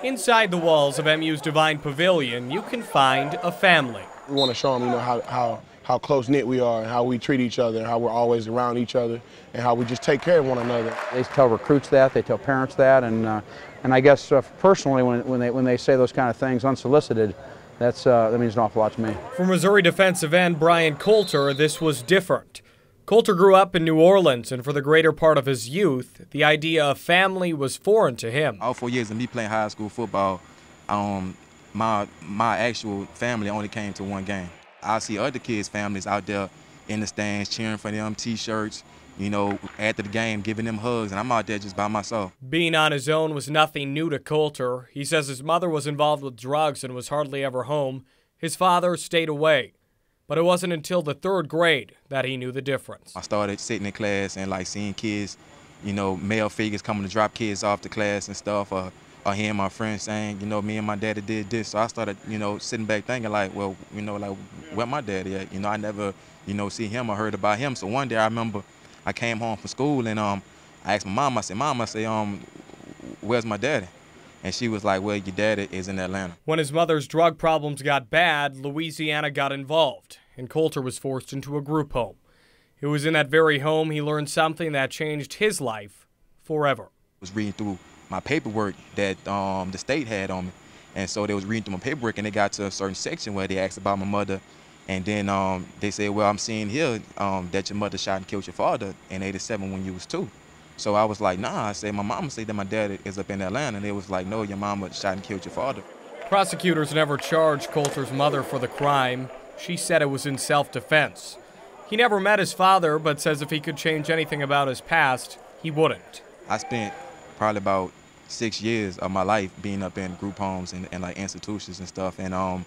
Inside the walls of MU's Divine Pavilion, you can find a family. We want to show them, how close-knit we are and how we treat each other and how we're always around each other and how we just take care of one another. They tell recruits that, they tell parents that, and I guess personally when they say those kind of things unsolicited, that means an awful lot to me. For Missouri defensive end Brian Coulter, this was different. Coulter grew up in New Orleans, and for the greater part of his youth, the idea of family was foreign to him. All 4 years of me playing high school football, my actual family only came to one game. I see other kids' families out there in the stands cheering for them, T-shirts, after the game, giving them hugs, and I'm out there just by myself. Being on his own was nothing new to Coulter. He says his mother was involved with drugs and was hardly ever home. His father stayed away. But it wasn't until the 3rd grade that he knew the difference. I started sitting in class and seeing kids, male figures coming to drop kids off to class and stuff, or hearing my friends saying, me and my daddy did this. So I started, sitting back thinking where my daddy at? I never, see him or heard about him. So one day I remember I came home from school and I asked my mom, I said, where's my daddy? And she was like, well, your daddy is in Atlanta. When his mother's drug problems got bad, Louisiana got involved, and Coulter was forced into a group home. It was in that very home he learned something that changed his life forever. I was reading through my paperwork that the state had on me. And so they was reading through my paperwork, and they got to a certain section where they asked about my mother. And then they said, well, I'm seeing here that your mother shot and killed your father in '87 when you was 2. So I was like, nah. I said, my mama said that my dad is up in Atlanta. And they was like, no, your mama shot and killed your father. Prosecutors never charged Coulter's mother for the crime. She said it was in self-defense. He never met his father, but says if he could change anything about his past, he wouldn't. I spent probably about 6 years of my life being up in group homes and institutions and stuff. And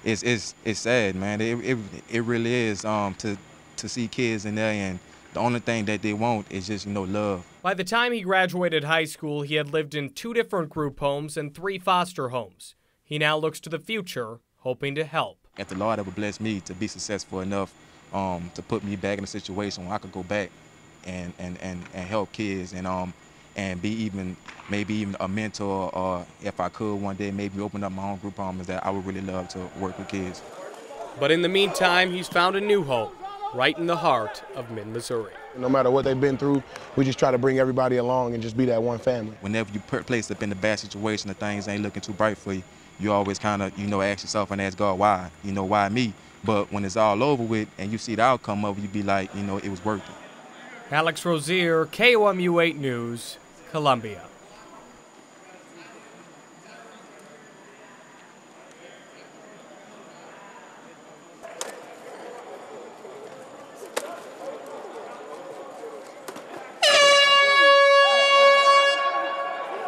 it's sad, man. It really is to see kids in there, and the only thing that they want is just, love. By the time he graduated high school, he had lived in 2 different group homes and 3 foster homes. He now looks to the future, hoping to help. If the Lord ever blessed me to be successful enough to put me back in a situation where I could go back and help kids and be maybe even a mentor, or if I could one day maybe open up my own group home, is that I would really love to work with kids. But in the meantime, he's found a new home, right in the heart of mid-Missouri. No matter what they've been through, we just try to bring everybody along and just be that one family. Whenever you placed up in a bad situation, the things ain't looking too bright for you, you always kind of, ask yourself and ask God, why? Why me? But when it's all over with and you see the outcome of it, you be like, it was worth it. Alex Rozier, KOMU 8 News, Columbia.